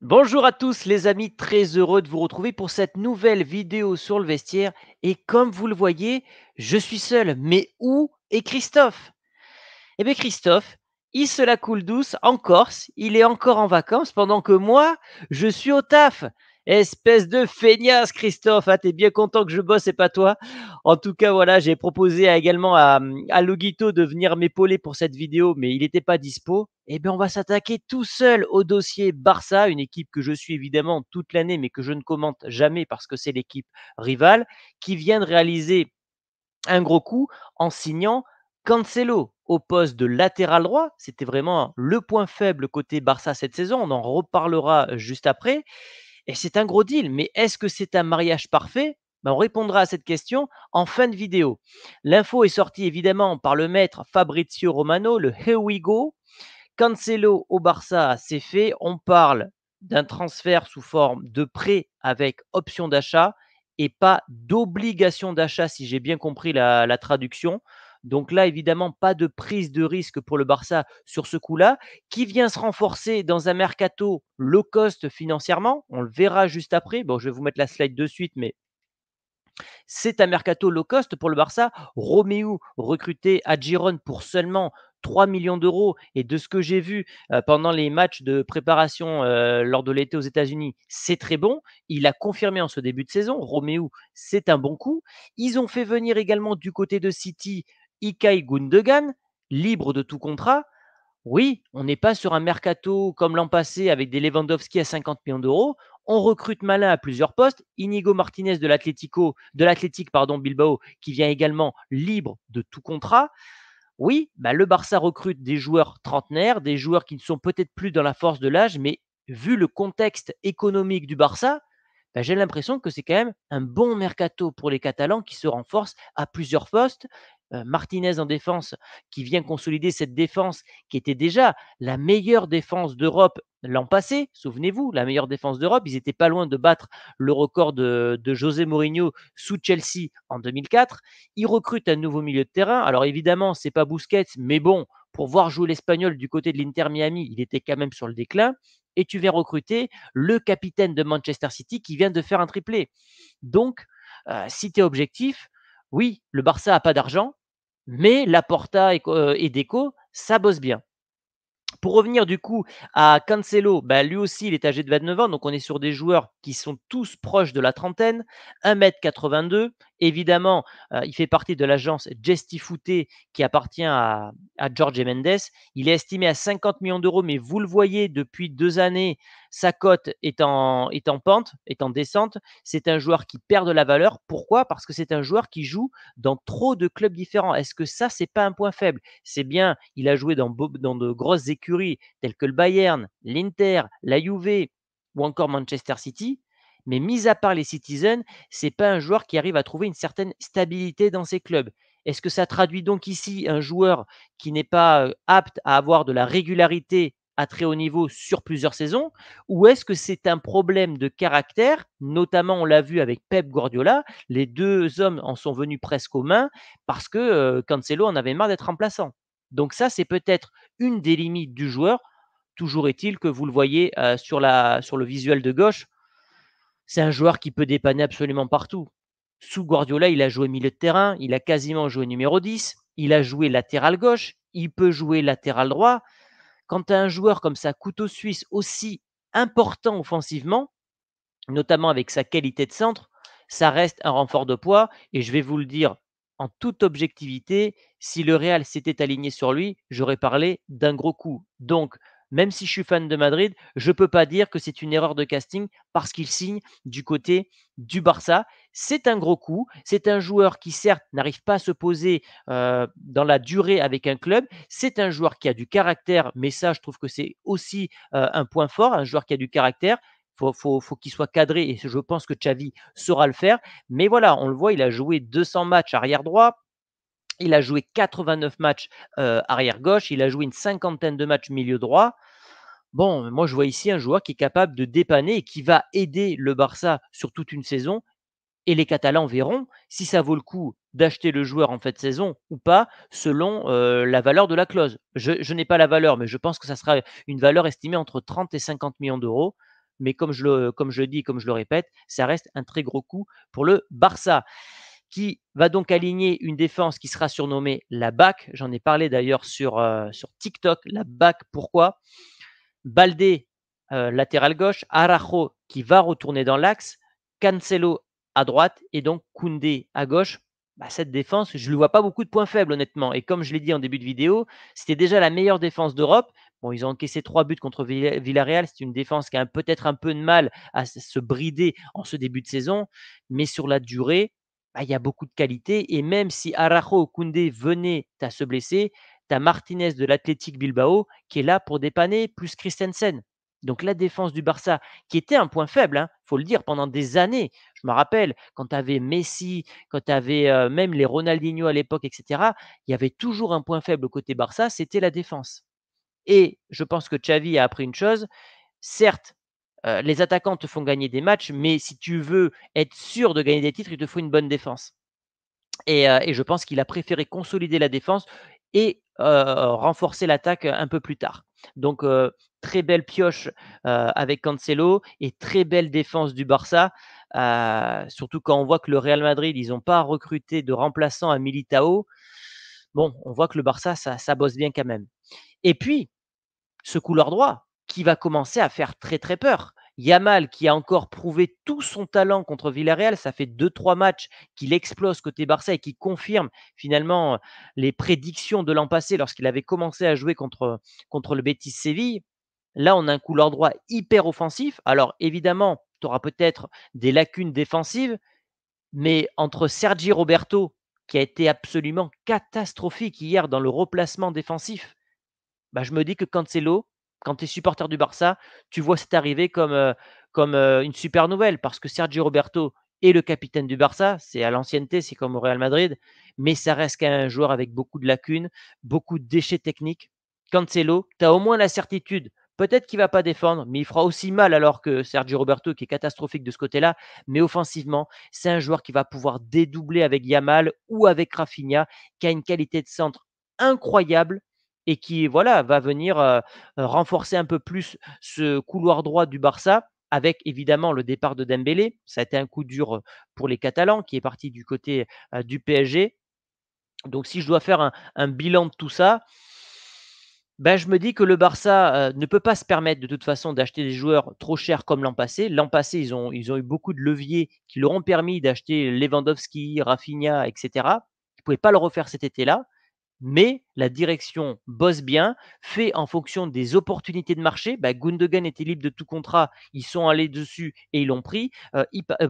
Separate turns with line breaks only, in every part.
Bonjour à tous les amis, très heureux de vous retrouver pour cette nouvelle vidéo sur le vestiaire. Et comme vous le voyez, je suis seul. Mais où est Christophe? Eh bien Christophe, il se la coule douce en Corse, il est encore en vacances pendant que moi, je suis au taf. Espèce de feignasse Christophe, ah, t'es bien content que je bosse et pas toi. En tout cas, voilà, j'ai proposé également à Loguito de venir m'épauler pour cette vidéo, mais il n'était pas dispo. Eh bien, on va s'attaquer tout seul au dossier Barça, une équipe que je suis évidemment toute l'année, mais que je ne commente jamais parce que c'est l'équipe rivale, qui vient de réaliser un gros coup en signant Cancelo au poste de latéral droit. C'était vraiment le point faible côté Barça cette saison. On en reparlera juste après. Et c'est un gros deal. Mais est-ce que c'est un mariage parfait? On répondra à cette question en fin de vidéo. L'info est sortie évidemment par le maître Fabrizio Romano, le Here We Go. Cancelo au Barça, c'est fait. On parle d'un transfert sous forme de prêt avec option d'achat et pas d'obligation d'achat, si j'ai bien compris la traduction. Donc là, évidemment, pas de prise de risque pour le Barça sur ce coup-là, qui vient se renforcer dans un mercato low cost financièrement. On le verra juste après. Bon, je vais vous mettre la slide de suite, mais c'est un mercato low cost pour le Barça. Romeu recruté à Girone pour seulement 3 millions d'euros. Et de ce que j'ai vu pendant les matchs de préparation lors de l'été aux États-Unis, c'est très bon. Il a confirmé en ce début de saison. Romeu, c'est un bon coup. Ils ont fait venir également du côté de City Ilkay Gundogan, libre de tout contrat. Oui, on n'est pas sur un mercato comme l'an passé avec des Lewandowski à 50 millions d'euros. On recrute malin à plusieurs postes. Inigo Martinez de l'Athletic Bilbao, qui vient également libre de tout contrat. Oui, le Barça recrute des joueurs trentenaires, des joueurs qui ne sont peut-être plus dans la force de l'âge, mais vu le contexte économique du Barça, j'ai l'impression que c'est quand même un bon mercato pour les Catalans qui se renforcent à plusieurs postes. Martinez en défense qui vient consolider cette défense qui était déjà la meilleure défense d'Europe l'an passé. Souvenez-vous, la meilleure défense d'Europe. Ils étaient pas loin de battre le record de José Mourinho sous Chelsea en 2004. Ils recrutent un nouveau milieu de terrain. Alors évidemment, c'est pas Busquets, mais bon, pour voir jouer l'Espagnol du côté de l'Inter Miami, il était quand même sur le déclin. Et tu viens recruter le capitaine de Manchester City qui vient de faire un triplé. Donc, si tu es objectif, oui, le Barça a pas d'argent, mais Laporta et Deco, ça bosse bien. Pour revenir du coup à Cancelo, lui aussi il est âgé de 29 ans, donc on est sur des joueurs qui sont tous proches de la trentaine, 1,82 m. Évidemment, il fait partie de l'agence Gestifute qui appartient à Jorge Mendes. Il est estimé à 50 millions d'euros, mais vous le voyez depuis 2 années, sa cote est en pente, est en descente. C'est un joueur qui perd de la valeur. Pourquoi? Parce que c'est un joueur qui joue dans trop de clubs différents. Est-ce que ça, c'est pas un point faible? C'est bien, il a joué dans de grosses écuries telles que le Bayern, l'Inter, la Juve ou encore Manchester City. Mais mis à part les Citizens, c'est pas un joueur qui arrive à trouver une certaine stabilité dans ses clubs. Est-ce que ça traduit donc ici un joueur qui n'est pas apte à avoir de la régularité à très haut niveau sur plusieurs saisons? Ou est-ce que c'est un problème de caractère? Notamment, on l'a vu avec Pep Guardiola, les deux hommes en sont venus presque aux mains parce que Cancelo en avait marre d'être remplaçant. Donc ça, c'est peut-être une des limites du joueur. Toujours est-il que vous le voyez sur le visuel de gauche, c'est un joueur qui peut dépanner absolument partout. Sous Guardiola, il a joué milieu de terrain, il a quasiment joué numéro 10, il a joué latéral gauche, il peut jouer latéral droit. Quand tu as un joueur comme ça, couteau suisse, aussi important offensivement, notamment avec sa qualité de centre, ça reste un renfort de poids. Et je vais vous le dire en toute objectivité, si le Real s'était aligné sur lui, j'aurais parlé d'un gros coup. Donc, même si je suis fan de Madrid, je ne peux pas dire que c'est une erreur de casting parce qu'il signe du côté du Barça. C'est un gros coup. C'est un joueur qui, certes, n'arrive pas à se poser dans la durée avec un club. C'est un joueur qui a du caractère, mais ça, je trouve que c'est aussi un point fort, un joueur qui a du caractère. Faut qu'il soit cadré et je pense que Xavi saura le faire. Mais voilà, on le voit, il a joué 200 matchs arrière droit, il a joué 89 matchs arrière gauche, il a joué une cinquantaine de matchs milieu droit. Bon, moi je vois ici un joueur qui est capable de dépanner et qui va aider le Barça sur toute une saison. Et les Catalans verront si ça vaut le coup d'acheter le joueur en fin de saison ou pas, selon la valeur de la clause. Je n'ai pas la valeur, mais je pense que ça sera une valeur estimée entre 30 et 50 millions d'euros. mais comme je le dis, comme je le répète, ça reste un très gros coup pour le Barça, qui va donc aligner une défense qui sera surnommée la BAC. J'en ai parlé d'ailleurs sur TikTok. La BAC, pourquoi? Baldé, latéral gauche, Araujo qui va retourner dans l'axe, Cancelo à droite et donc Koundé à gauche. Bah, cette défense, je ne lui vois pas beaucoup de points faibles honnêtement, et comme je l'ai dit en début de vidéo, c'était déjà la meilleure défense d'Europe. Bon, ils ont encaissé 3 buts contre Villarreal, c'est une défense qui a peut-être un peu de mal à se brider en ce début de saison, mais sur la durée, bah, il y a beaucoup de qualité, et même si Araujo ou Koundé venaient à se blesser, tu as Martinez de l'Athletic Bilbao qui est là pour dépanner, plus Christensen. Donc la défense du Barça, qui était un point faible, il faut le dire, pendant des années. Je me rappelle, quand tu avais Messi, quand tu avais même les Ronaldinho à l'époque, etc., il y avait toujours un point faible côté Barça, c'était la défense. Et je pense que Xavi a appris une chose, certes, les attaquants te font gagner des matchs, mais si tu veux être sûr de gagner des titres, il te faut une bonne défense. Et je pense qu'il a préféré consolider la défense et renforcer l'attaque un peu plus tard. Donc très belle pioche, avec Cancelo, et très belle défense du Barça, surtout quand on voit que le Real Madrid, ils n'ont pas recruté de remplaçant à Militao. Bon, on voit que le Barça, ça bosse bien quand même. Et puis, ce couloir droit qui va commencer à faire très, très peur. Yamal qui a encore prouvé tout son talent contre Villarreal, ça fait 2-3 matchs qu'il explose côté Barça et qui confirme finalement les prédictions de l'an passé lorsqu'il avait commencé à jouer contre le Betis Séville. Là, on a un couloir droit hyper offensif. Alors évidemment, tu auras peut-être des lacunes défensives, mais entre Sergi Roberto, qui a été absolument catastrophique hier dans le replacement défensif, bah, je me dis que Cancelo, quand tu es supporter du Barça, tu vois cette arrivée comme une super nouvelle, parce que Sergio Roberto est le capitaine du Barça, c'est à l'ancienneté, c'est comme au Real Madrid, mais ça reste quand même un joueur avec beaucoup de lacunes, beaucoup de déchets techniques. Cancelo, tu as au moins la certitude, peut-être qu'il ne va pas défendre, mais il fera aussi mal alors que Sergio Roberto qui est catastrophique de ce côté-là, mais offensivement, c'est un joueur qui va pouvoir dédoubler avec Yamal ou avec Rafinha, qui a une qualité de centre incroyable et qui voilà, va venir, renforcer un peu plus ce couloir droit du Barça, avec évidemment le départ de Dembélé. Ça a été un coup dur, pour les Catalans, qui est parti du côté, du PSG. Donc si je dois faire un bilan de tout ça, ben je me dis que le Barça, ne peut pas se permettre de toute façon d'acheter des joueurs trop chers comme l'an passé. L'an passé, ils ont eu beaucoup de leviers qui leur ont permis d'acheter Lewandowski, Rafinha, et cetera. Ils ne pouvaient pas le refaire cet été-là. Mais la direction bosse bien, fait en fonction des opportunités de marché. Bah, Gundogan était libre de tout contrat, ils sont allés dessus et ils l'ont pris.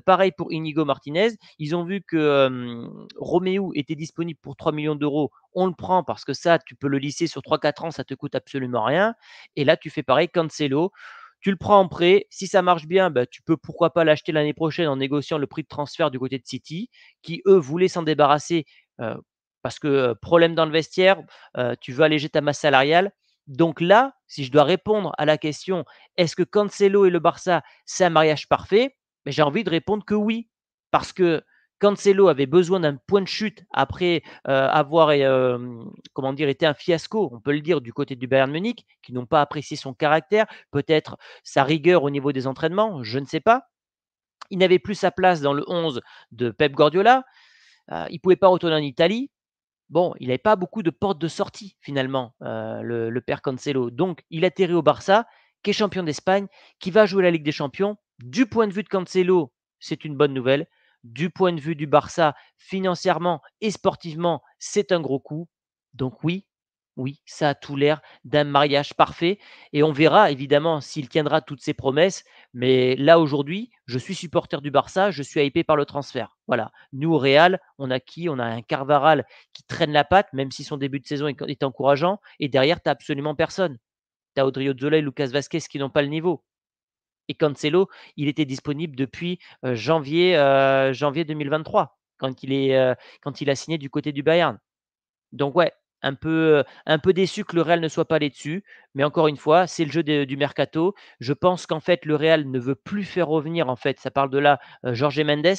Pareil pour Inigo Martinez. Ils ont vu que Romeu était disponible pour 3 millions d'euros. On le prend parce que ça, tu peux le lisser sur 3-4 ans, ça te coûte absolument rien. Et là, tu fais pareil, Cancelo. Tu le prends en prêt. Si ça marche bien, bah, tu peux pourquoi pas l'acheter l'année prochaine en négociant le prix de transfert du côté de City, qui eux voulaient s'en débarrasser. euh, Parce que, problème dans le vestiaire, tu veux alléger ta masse salariale. Donc là, si je dois répondre à la question: «Est-ce que Cancelo et le Barça, c'est un mariage parfait?» Beh, j'ai envie de répondre que oui. Parce que Cancelo avait besoin d'un point de chute après, avoir comment dire? Été un fiasco, on peut le dire, du côté du Bayern Munich, qui n'ont pas apprécié son caractère, peut-être sa rigueur au niveau des entraînements, je ne sais pas. Il n'avait plus sa place dans le 11 de Pep Guardiola, il ne pouvait pas retourner en Italie. Bon, il n'avait pas beaucoup de portes de sortie finalement, le père Cancelo. Donc il atterrit au Barça, qui est champion d'Espagne, qui va jouer la Ligue des champions. Du point de vue de Cancelo, c'est une bonne nouvelle. Du point de vue du Barça, financièrement et sportivement, c'est un gros coup. Donc oui, oui, ça a tout l'air d'un mariage parfait, et on verra évidemment s'il tiendra toutes ses promesses. Mais là, aujourd'hui, je suis supporter du Barça, je suis hypé par le transfert. Voilà. Nous, au Real, on a qui? On a un Carvaral qui traîne la patte, même si son début de saison est encourageant. Et derrière, tu as absolument personne. Tu as Odriozola et Lucas Vasquez qui n'ont pas le niveau. Et Cancelo, il était disponible depuis janvier 2023, quand il a signé du côté du Bayern. Donc ouais, un peu déçu que le Real ne soit pas allé dessus, mais encore une fois, c'est le jeu du mercato. Je pense qu'en fait, le Real ne veut plus faire revenir, en fait, ça parle de là, Jorge Mendes.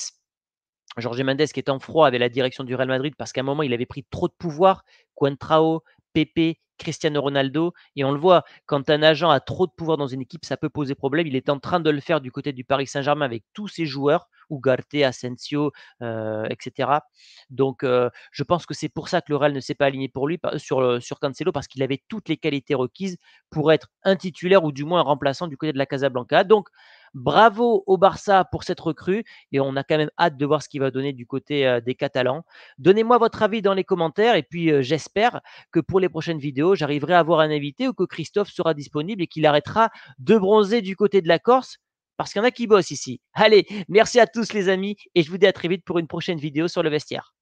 Jorge Mendes qui est en froid avec la direction du Real Madrid parce qu'à un moment, il avait pris trop de pouvoir. Coentrao, Pepe, Cristiano Ronaldo et on le voit, quand un agent a trop de pouvoir dans une équipe, ça peut poser problème. Il est en train de le faire du côté du Paris Saint-Germain avec tous ses joueurs, Ugarte, Asensio, et cetera. Donc je pense que c'est pour ça que le Real ne s'est pas aligné pour lui sur Cancelo parce qu'il avait toutes les qualités requises pour être un titulaire ou du moins un remplaçant du côté de la Casablanca. Donc bravo au Barça pour cette recrue et on a quand même hâte de voir ce qu'il va donner du côté, des Catalans. Donnez-moi votre avis dans les commentaires et puis, j'espère que pour les prochaines vidéos, j'arriverai à avoir un invité ou que Christophe sera disponible et qu'il arrêtera de bronzer du côté de la Corse, parce qu'il y en a qui bossent ici. Allez, merci à tous les amis et je vous dis à très vite pour une prochaine vidéo sur le vestiaire.